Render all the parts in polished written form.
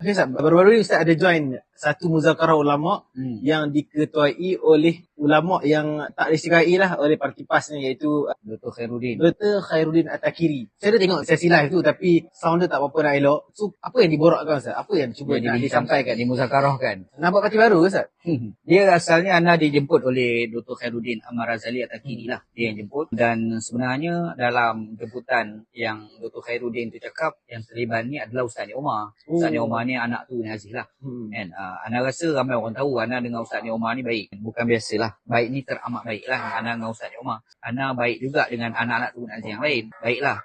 Okay, Ustaz, baru-baru ni Ustaz ada join satu muzakarah ulama yang diketuai oleh ulama yang tak disukai lah oleh parti PAS ni, iaitu Dr. Khairuddin. Dr. Khairuddin At-Takiri. Saya dah tengok sesi live tu tapi sound dia tak apa nak elok. So apa yang diborakkan Ustaz? Apa yang cuba nak disampaikan, dimuzakarahkan? Nampak parti baru ke Ustaz? Dia asalnya Ana dijemput oleh Dr. Khairuddin Ahmad Razali At-Takiri lah. Dia yang jemput, dan sebenarnya dalam jemputan yang Dr. Khairuddin tu cakap, yang terlibat ni adalah Ustaz Ni Omar. Ustaz Ni Omar ni anak tu Ni Aziz lah. And Ana rasa ramai orang tahu Ana dengan Ustaz Ni Omar ni baik. Bukan biasalah. Baik ni teramat baik lah Ana dengan Ustaz Ni Omar. Ana baik juga dengan anak-anak tu Ni Aziz yang lain. Baiklah.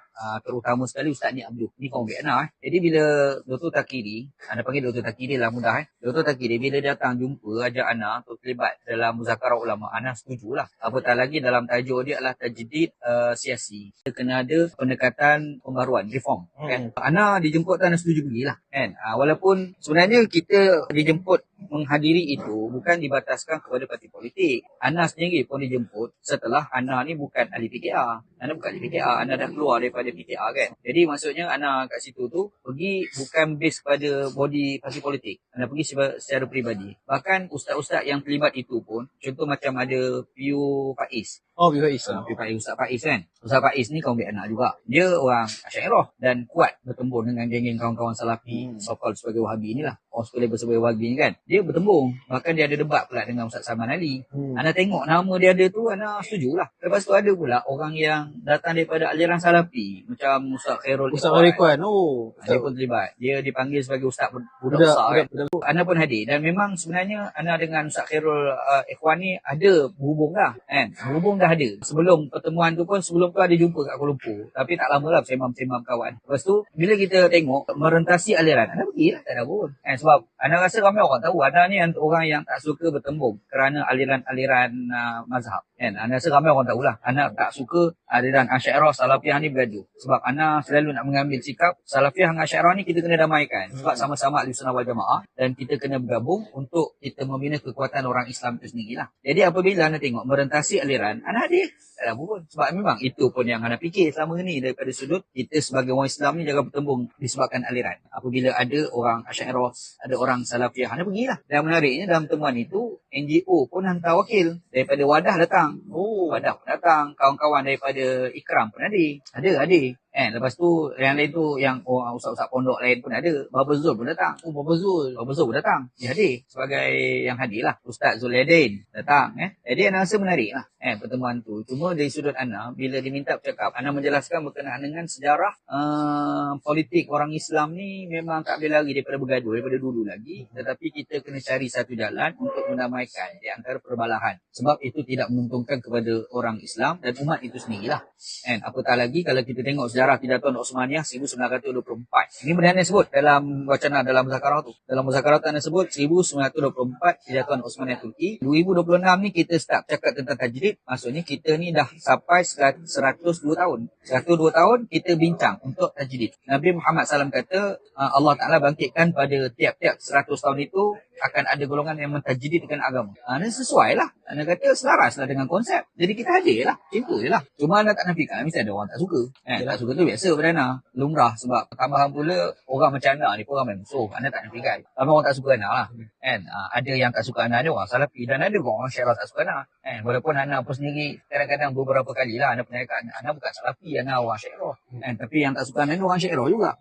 Terutama sekali Ustaz Ni Abdul. Ni kaum Vietnam. Jadi bila Dr. Takiri, Ana panggil Dr. Takiri lah mudah. Dr. Takiri bila datang jumpa ajak Ana untuk terlibat dalam muzakarah ulama, Ana setujulah. Apatah lagi dalam tajuk dia adalah tajdid siasi. Dia kena ada pendekatan pembaruan, reform. Kan? Ana dijemput Ana setuju pergilah. Kan? Walaupun sebenarnya kita dijemput menghadiri itu bukan dibataskan kepada parti politik. Ana sendiri pun dijemput setelah Ana ni bukan ahli PKR. Ana bukan ahli PKR, Ana dah keluar daripada PKR kan. Jadi maksudnya Ana kat situ tu pergi bukan base pada body parti politik. Ana pergi secara peribadi. Bahkan ustaz-ustaz yang terlibat itu pun, contoh macam ada Piu Faiz. Oh, Piu Faiz. Piu Faiz, Ustaz Faiz kan. Ustaz Faiz ni kaum Vietnam juga. Dia orang Asy'ariyah dan kuat bertembung dengan geng-geng kawan-kawan Salafi, so-called sebagai Wahabi ni lah. Orang suka label sebagai Wahabi ni kan. Dia bertembung. Bahkan dia ada debat pula dengan Ustaz Salman Ali. Ana tengok nama dia ada tu, Ana setujulah. Lepas tu ada pula orang yang datang daripada aliran Salafi. Macam Ustaz Khairul Ikhwan. Dia pun terlibat. Dia dipanggil sebagai Ustaz budak besar kan. Ana pun hadir. Dan memang sebenarnya Ana dengan Ustaz Khairul Ikhwan ni ada berhubung lah. Kan? Berhubung dah ada. Sebelum pertemuan tu pun, sebelum tu ada jumpa kat Kuala Lumpur. Tapi tak lama lah sembang-sembang kawan. Lepas tu, bila kita tengok merentasi aliran, Ana pergilah, tak ada pun. Sebab Ana rasa ramai orang tahu Ana ni orang yang tak suka bertembung kerana aliran-aliran mazhab. Ana rasa ramai orang tahulah. Ana tak suka aliran Asy'ariyah Salafiyah ni bergaduh. Sebab Ana selalu nak mengambil sikap Salafiyah dengan Asy'ariyah ni kita kena damaikan. Sebab sama-sama Ahlussunnah wal Jamaah dan kita kena bergabung untuk kita membina kekuatan orang Islam itu sendirilah. Jadi apabila Ana tengok merentasi aliran, Ana hadir. Tak ada pun. Sebab memang itu pun yang Ana fikir selama ni daripada sudut kita sebagai orang Islam ni jangan bertembung disebabkan aliran. Apabila ada orang Asy'ariyah, ada orang Salafiyah, Ana pergilah. Dan menariknya dalam temuan itu NGO pun hantar wakil daripada Wadah datang. Wadah pun datang, kawan-kawan daripada Ikram pun ada. Lepas tu yang lain tu yang ustaz-ustaz pondok lain pun ada. Baba Zul pun datang. Baba Zul pun datang. Dia hadir sebagai yang hadir lah. Ustaz Zuliadin datang. Jadi Ana rasa menarik lah pertemuan tu. Cuma dari sudut Ana, bila diminta bercakap, Ana menjelaskan berkenaan dengan sejarah politik orang Islam ni memang tak boleh lari daripada bergaduh daripada dulu lagi. Tetapi kita kena cari satu jalan untuk mendamaikan di antara perbalahan. Sebab itu tidak menguntungkan kepada orang Islam dan umat itu sendirilah. Apatah lagi kalau kita tengok sejarah Pidato Osmaniyah 1924. Ini benda yang sebut dalam wacana dalam muzakarah tu. Dalam muzakarah tu Anda sebut 1924 Pidato Osmaniyah Turki. 2026 ni kita start cakap tentang tajdid. Maksudnya kita ni dah sampai 102 tahun. 102 tahun kita bincang untuk tajdid. Nabi Muhammad SAW kata Allah Ta'ala bangkitkan pada tiap-tiap 100 tahun itu akan ada golongan yang mentajdidkan agama. Ini sesuai lah. Anda kata selaras lah dengan konsep. Jadi kita hadir lah. Itu je lah. Cuma anda tak nafikan. Mesti ada orang tak suka. Tak suka tu biasa pada Ana. Lumrah. Sebab tambahan pula orang macam Ana ni pun ramai musuh. Anda tak nafikan. Ramai orang tak suka Ana lah. Ada yang tak suka Ana. Ada orang Salafi. Dan ada orang Asy'ariyah tak suka Ana. Walaupun Ana pun sendiri kadang-kadang beberapa kali lah Ana pernah kata Ana bukan Salafi. Ana orang Asy'ariyah. Tapi yang tak suka Ana ni orang Asy'ariyah juga.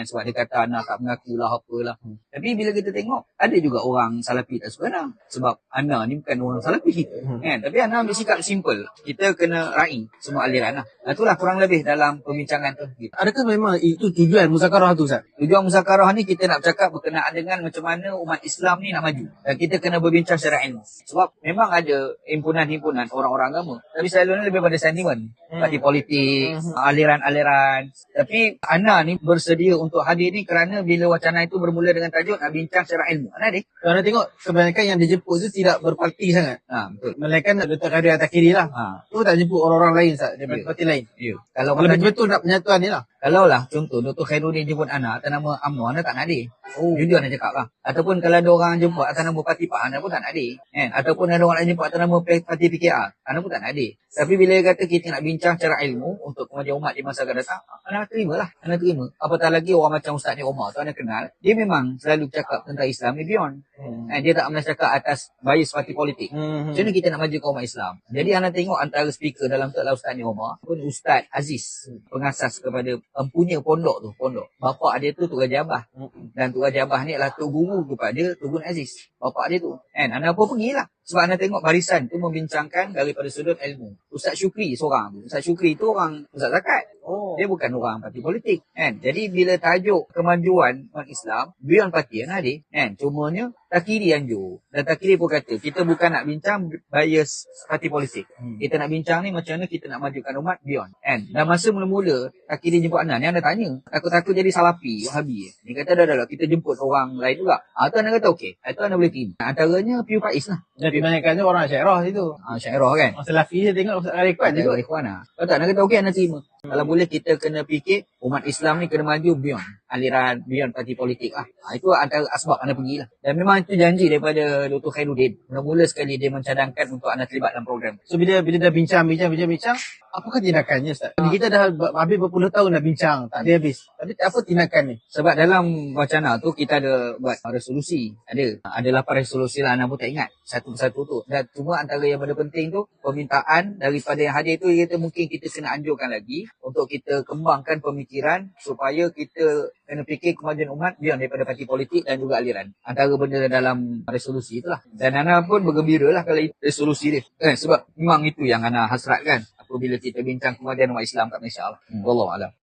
Sebab dia kata Ana tak mengaku lah apalah. Tapi bila kita tengok ada juga orang Salafi tak suka Ana. Sebab Ana ni bukan orang Salafi. Tapi Ana ambil sikap simple. Kita kena raih semua aliran lah. Itulah kurang lebih dalam pembincangan tu. Adakah memang itu tujuan muzakarah tu Ustaz? Tujuan muzakarah ni kita nak bercakap berkenaan dengan macam mana umat Islam ni nak maju. Dan kita kena berbincang secara ilmu. Sebab memang ada himpunan-himpunan orang-orang agama. Tapi selalunya lebih pada sentimen. Parti politik, aliran-aliran. Tapi Ana ni bersedia untuk hadir ni kerana bila wacana itu bermula dengan tajuk nak bincang secara ilmu. Ana hadir. Anda tengok kebanyakan yang dijemput tu tidak berparti sangat. Betul. Melainkan Dr. Khairuddin At-Takiri lah. Tu tak jemput orang-orang lain Ustaz daripada parti lain. Ya. Kalau betul-betul nak penyatuan ni lah. Kalau lah contoh Dr. Khairuddin jemput anak atas nama UMNO, anak tak nak hadir. Jujur nak cakap lah. Ataupun kalau ada orang jemput atas nama parti PAN, anak pun tak nak hadir. Kan? Ataupun ada orang nak jemput atas nama parti PKR, anak pun tak nak hadir. Tapi bila dia kata kita nak bincang secara ilmu untuk kemajuan umat di masa akan datang, anak terima lah. Anak terima. Apatah lagi orang macam Ustaz Ni Omar tu anak kenal, dia memang selalu cakap tentang Islam ni beyond. Dia tak pernah cakap atas bias parti politik. Macam mana kita nak maju ke umat Islam? Jadi anak tengok antara speaker dalam tu adalah Ustaz Ni Omar pun Ustaz Aziz, pengasas kepada punya pondok tu, pondok. Bapak dia tu Tuan Jabah. Dan Tuan Jabah ni adalah tok guru kepada Tuan Aziz. Bapak dia tu. Anak pun pergilah. Sebab anda tengok barisan tu membincangkan daripada sudut ilmu. Ustaz Syukri seorang tu. Ustaz Syukri tu orang Ustaz Zakat. Dia bukan orang parti politik. Jadi bila tajuk kemajuan umat Islam, beyond parti yang hadir. Cumanya Takiri anjur. Dan Takiri pun kata, kita bukan nak bincang bias parti politik. Kita nak bincang ni macam mana kita nak majukan umat beyond. Dan masa mula-mula Takiri jemput anak ni, anda tanya, takut-takut jadi salafi, wahabi. Dia kata, dah, kita jemput orang lain juga. Tu anda kata, okey. Itu anda boleh terima. Antaranya Piu Faiz lah. Dan kebanyakannya orang Syairah situ. Syairah kan. Orang Salafi saya tengok Ikhwan juga. Ikhwan lah. Kalau tak, anda kata, okey, anda terima. Kalau boleh kita kena fikir umat Islam ni kena maju beyond aliran, beyond parti politik lah. Itu antara asbab anda pergilah. Dan memang itu janji daripada Dr. Khairuddin. Mula-mula sekali dia mencadangkan untuk anda terlibat dalam program. So bila dah bincang, apakah tindakannya Ustaz? Kita dah habis berpuluh tahun dah bincang, tak ada habis. Tapi apa tindakan ni? Sebab dalam wacana tu kita ada buat resolusi. Ada 8 resolusi lah, anda pun tak ingat satu persatu tu. Dan cuma antara yang benda penting tu, permintaan daripada yang hadir tu, mungkin kita kena anjurkan lagi untuk kita kembangkan pemikiran supaya kita kena fikir kemajuan umat beyond daripada parti politik dan juga aliran. Antara benda dalam resolusi itulah. Dan Ana pun bergembira lah kalau resolusi dia. Sebab memang itu yang Ana hasratkan apabila kita bincang kemajuan umat Islam kat Malaysia lah. Wallahualam.